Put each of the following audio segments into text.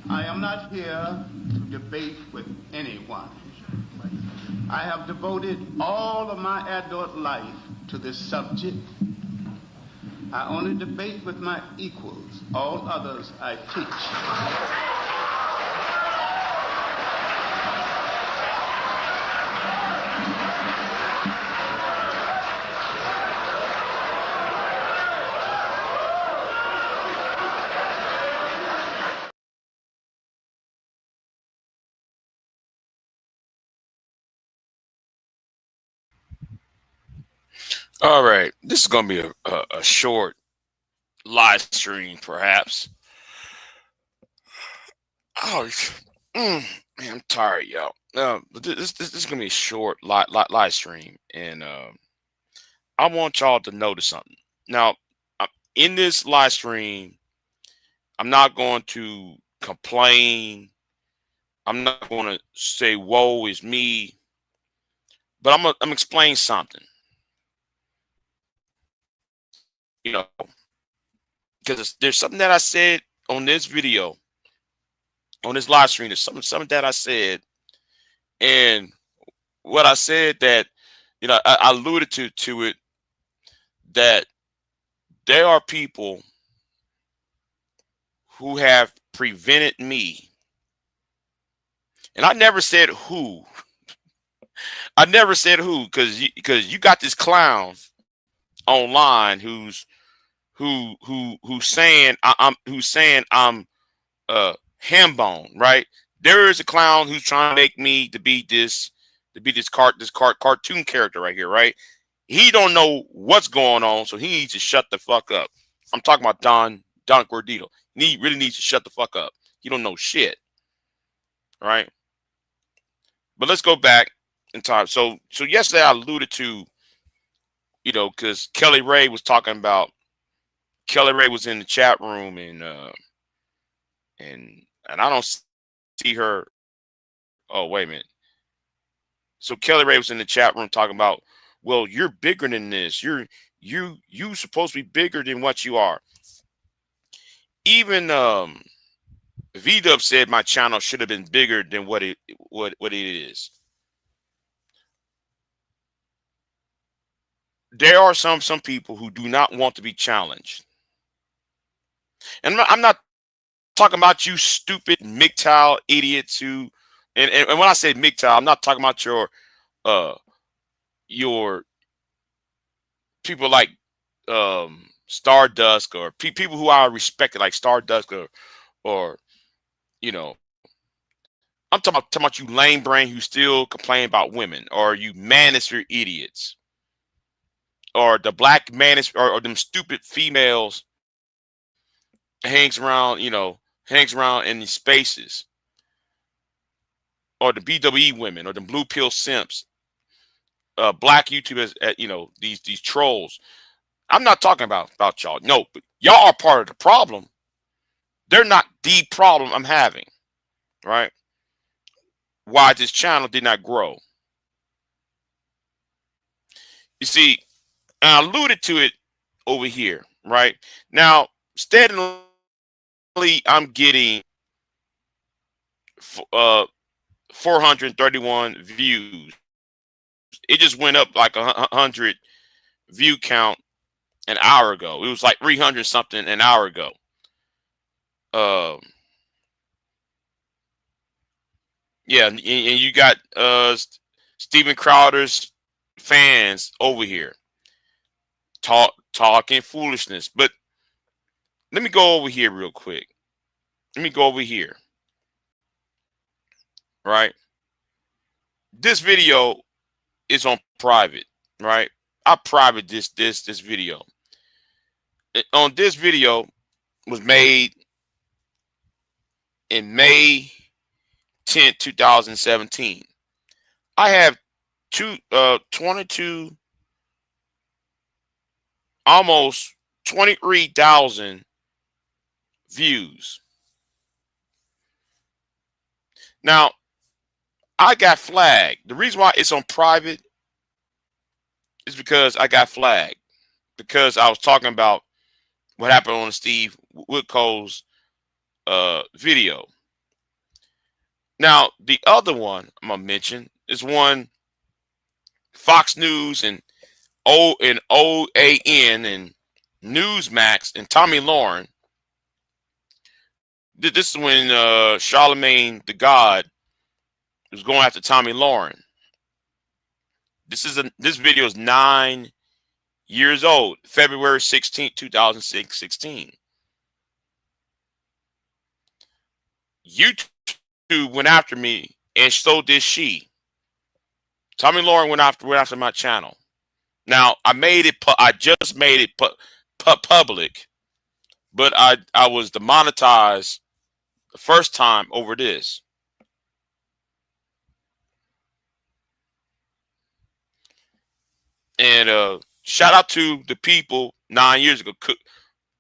I am not here to debate with anyone. I have devoted all of my adult life to this subject. I only debate with my equals. All others I teach. All right, this is gonna be a short live stream, perhaps. Oh, man, I'm tired, y'all. This is gonna be a short live stream, and I want y'all to notice something. Now, in this live stream, I'm not going to complain. I'm not going to say "woe is me," but I'm explain something. You know, because there's something that I said on this video, on this live stream. There's something that I said, and what I said that I alluded to it, that there are people who have prevented me, and I never said who. I never said who, because you got this clown online who's saying I'm ham bone, right? There is a clown who's trying to make me to be this cartoon character right here, right? He don't know what's going on, so he needs to shut the fuck up. I'm talking about Don Gordito. He really needs to shut the fuck up. He don't know shit, right? But let's go back in time. So yesterday I alluded to, because Kelly Ray was in the chat room, and I don't see her. Oh, wait a minute. So Kelly Ray was in the chat room talking about, well, you're bigger than this. You supposed to be bigger than what you are. Even V-Dub said my channel should have been bigger than what it is. There are some people who do not want to be challenged. And I'm not talking about you stupid MGTOW idiots who, and when I say MGTOW, I'm not talking about your people like Stardust, or people who are respected like Stardust, or you know I'm talking about you lame brain who still complain about women, or you manosphere idiots, or the black manosphere, or them stupid females hangs around in these spaces, or the BWE women, or the blue pill simps, black YouTubers, these trolls. I'm not talking about y'all. No, but y'all are part of the problem. They're not the problem I'm having, right? Why this channel did not grow. You see, I alluded to it over here, right? Now, steadily, I'm getting 431 views. It just went up like 100 view count an hour ago. It was like 300 something an hour ago. Yeah, and you got Steven Crowder's fans over here talking foolishness. But let me go over here real quick. Let me go over here. Right? This video is on private, right? I private this video. On this video was made in May 10th, 2017. I have 22, almost 23,000 views. Now, I got flagged. The reason why it's on private is because I got flagged, because I was talking about what happened on Steve Woodco's video. Now, the other one I'm gonna mention is one Fox News and OAN and Newsmax and Tommy Lauren. This is when Charlemagne the God was going after Tommy Lauren. This video is 9 years old, February 16th, 2016. YouTube went after me, and so did she. Tommy Lauren went after my channel. Now I just made it public, but I was demonetized the first time over this. And shout out to the people 9 years ago,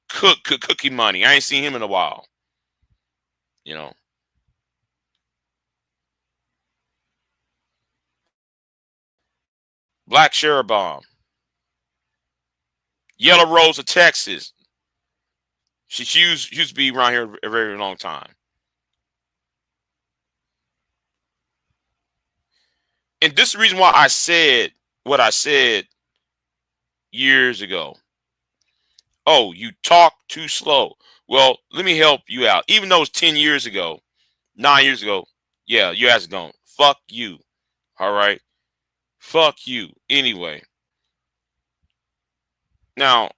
Cookie Money. I ain't seen him in a while. You know. Black Cherubim. Yellow Rose of Texas. She used to be around here a very long time. And this is the reason why I said what I said years ago. Oh, you talk too slow. Well, let me help you out. Even though it's 10 years ago, 9 years ago, yeah, your ass is gone. Fuck you. All right? Fuck you. Anyway. Now,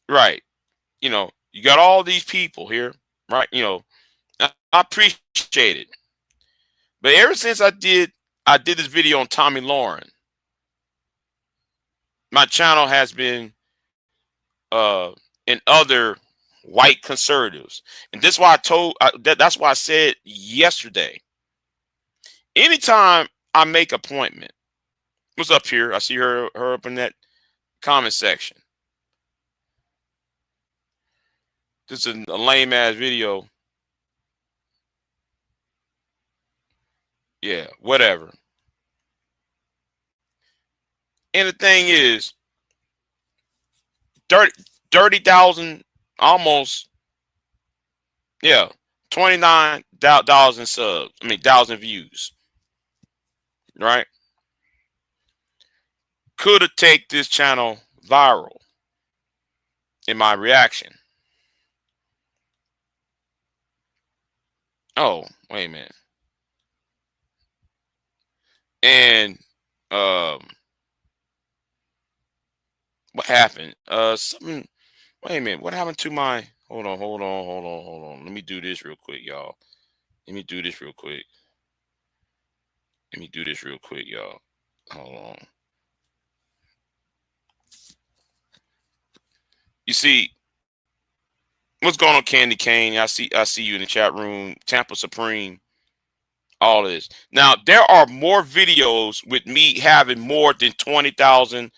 right. You know, you got all these people here, right? You know, I appreciate it. But ever since I did this video on Tommy Lauren, my channel has been in other white conservatives. And this is why that's why I said yesterday. Anytime I make appointment, what's up here? I see her up in that comment section. This is a lame ass video. Yeah, whatever. And the thing is, 30,000, almost, yeah, 29,000 subs. I mean, 1,000 views. Right? Could have taken this channel viral in my reaction. Oh, wait a minute. And what happened? Something. Wait a minute. What happened to my? Hold on. Let me do this real quick, y'all. Let me do this real quick, y'all. Hold on. You see, what's going on, Candy Cane? I see you in the chat room. Tampa Supreme. All this. Now, there are more videos with me having more than 20,000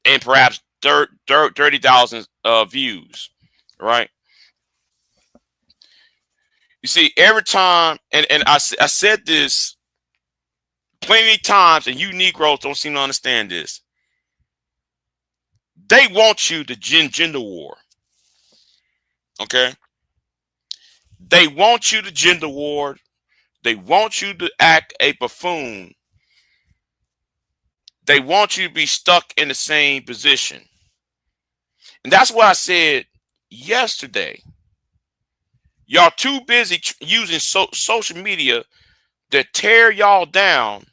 and perhaps 30,000 views, right? You see, every time, and I said this plenty of times, and you Negroes don't seem to understand this. They want you to gender war, okay? They want you to gender war. They want you to act a buffoon. They want you to be stuck in the same position. And that's what I said yesterday. Y'all too busy using social media to tear y'all down,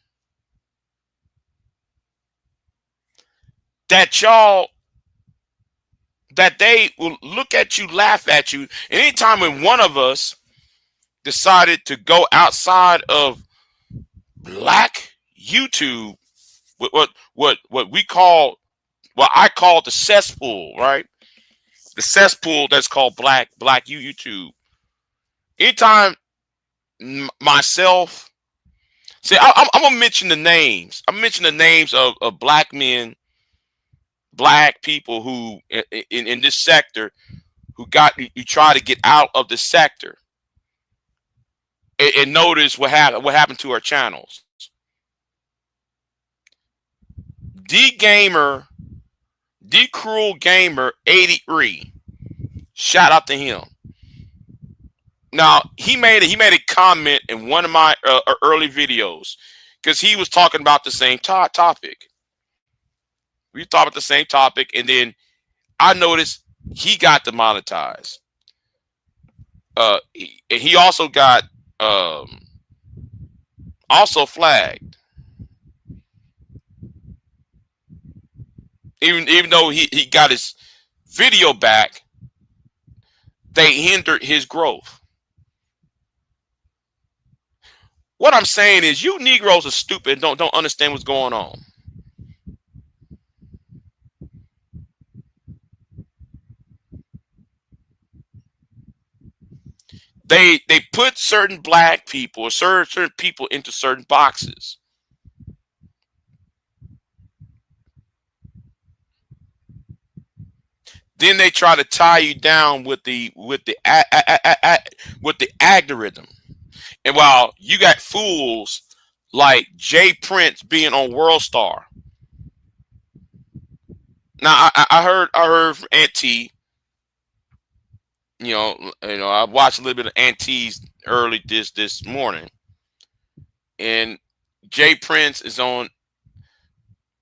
that they will look at you, laugh at you. And anytime when one of us decided to go outside of black YouTube, what we call, what I call the cesspool, right? The cesspool that's called black YouTube. Anytime myself, see, I'm gonna mention the names. I'm mentioning the names of black men, black people who in this sector who you try to get out of the sector, and notice what happened to our channels. D Gamer, D Cruel Gamer 83. Shout out to him. Now he made a comment in one of my early videos because he was talking about the same topic. We talked about the same topic, and then I noticed he got demonetized. He also got also flagged. Even though he got his video back, they hindered his growth. What I'm saying is, you Negroes are stupid and don't understand what's going on. They put certain black people or certain people into certain boxes. Then they try to tie you down with the algorithm. And while you got fools like Jay Prince being on World Star. Now I heard from Aunt T. You know, I watched a little bit of Aunt T's early this morning, and Jay Prince is on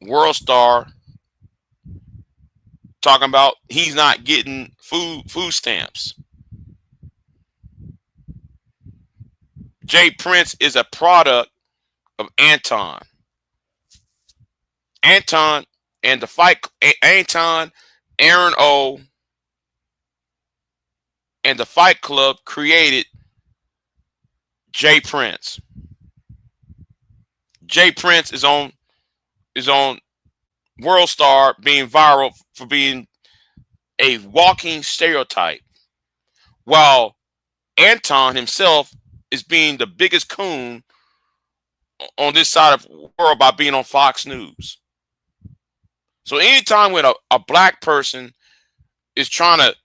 World Star talking about he's not getting food stamps. Jay Prince is a product of Anton. Anton and the fight. Anton, Aaron O, and the Fight Club created Jay Prince. Jay Prince is on World Star being viral for being a walking stereotype, while Anton himself is being the biggest coon on this side of the world by being on Fox News. So anytime when a black person is trying to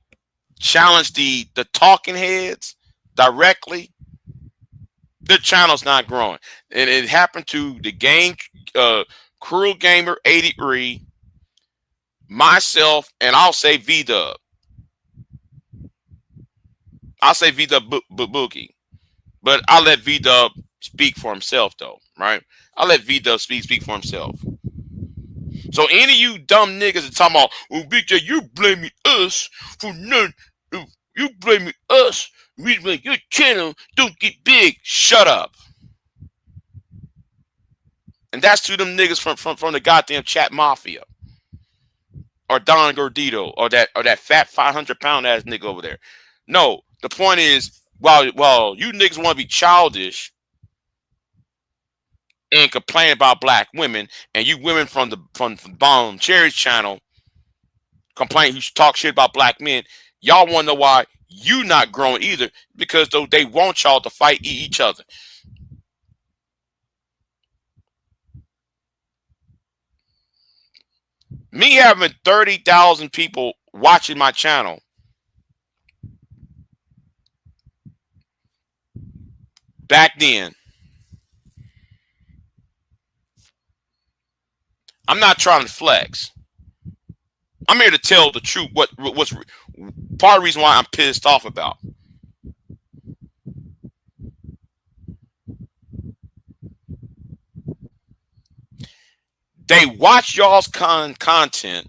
challenge the talking heads directly, the channel's not growing. And it happened to the game Cruel Gamer 83, myself, and I'll say V-Dub. I'll say V-Dub Boogie. But I'll let V-Dub speak for himself, though, right? I'll let V-Dub speak for himself. So any of you dumb niggas are talking about, well, BJ, you blaming us for nothing. You blaming us. We make your channel don't get big. Shut up. And that's to them niggas from the goddamn chat mafia. Or Don Gordito. Or that fat 500-pound ass nigga over there. No, the point is, while you niggas want to be childish and complain about black women, and you women from Bomb Cherry's channel complain, you talk shit about black men, y'all want to know why you not growing either, because though they want y'all to fight each other. Me having 30,000 people watching my channel back then, I'm not trying to flex. I'm here to tell the truth. What's part of the reason why I'm pissed off about. They watch y'all's content.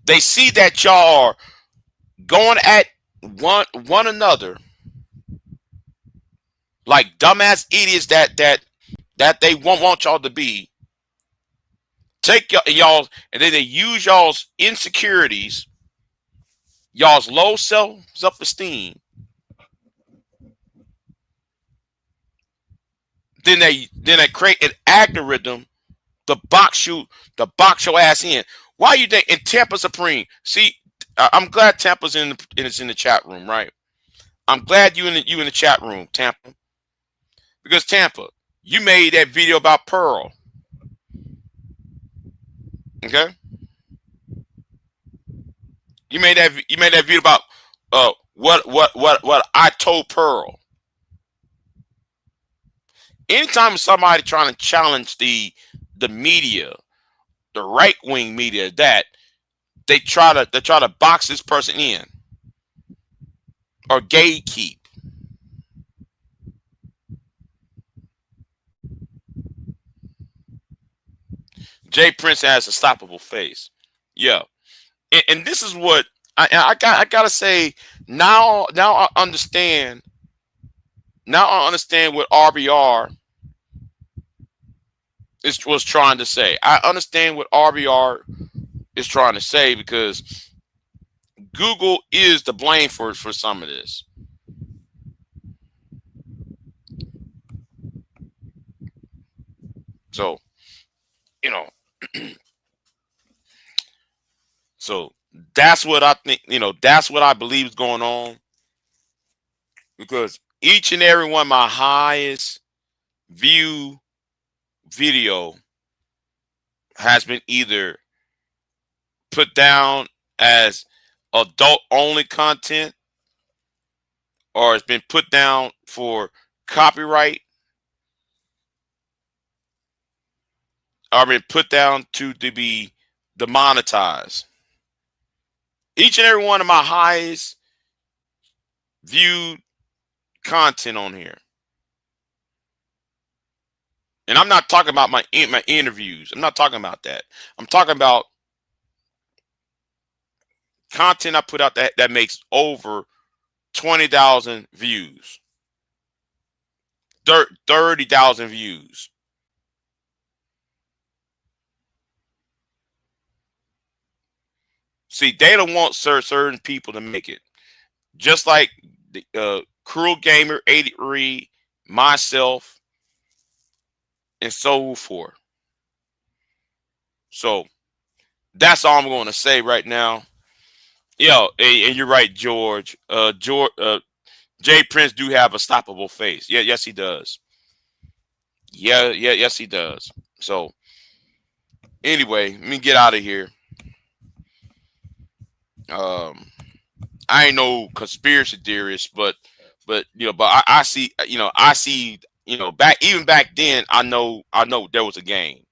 They see that y'all are going at one another like dumbass idiots that they won't want y'all to be. Take y'all, and then they use y'all's insecurities, y'all's low self-esteem. Then they create an algorithm to box your ass in. Why you think in Tampa Supreme? See, I'm glad Tampa's in the chat room, right? I'm glad you in the chat room, Tampa, because Tampa, you made that video about Pearl. Okay, you made that video about what I told Pearl. Anytime somebody trying to challenge the the media, the right-wing media, that they try to box this person in or gatekeep. Jay Prince has a stoppable face. Yeah. And this is what I gotta say. Now I understand. Now I understand what RBR was trying to say. I understand what RBR is trying to say, because Google is to blame for some of this. So, you know, so that's what I think, that's what I believe is going on, because each and every one of my highest view video has been either put down as adult only content, or it's been put down for copyright, or been put down to be demonetized. Each and every one of my highest viewed content on here. And I'm not talking about my interviews. I'm not talking about that. I'm talking about content I put out that makes over 20,000 views, 30,000 views. See, they don't want certain people to make it. Just like the Cruel Gamer 83, myself, and so forth. So that's all I'm going to say right now. Yo, and you're right, George. Jay Prince do have a stoppable face. Yeah, yes, he does. Yes, he does. So anyway, let me get out of here. I ain't no conspiracy theorist, but I see, back then, I know there was a game.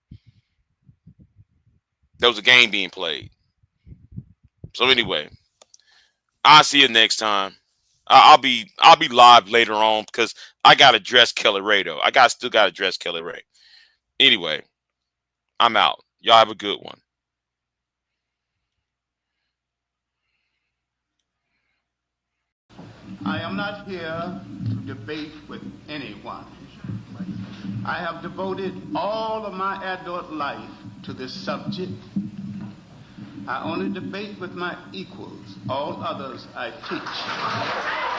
There was a game being played. So anyway, I'll see you next time. I'll be live later on, because I gotta dress Kelly Ray though. Still gotta dress Kelly Ray. Anyway, I'm out. Y'all have a good one. I am not here to debate with anyone. I have devoted all of my adult life to this subject. I only debate with my equals. All others I teach.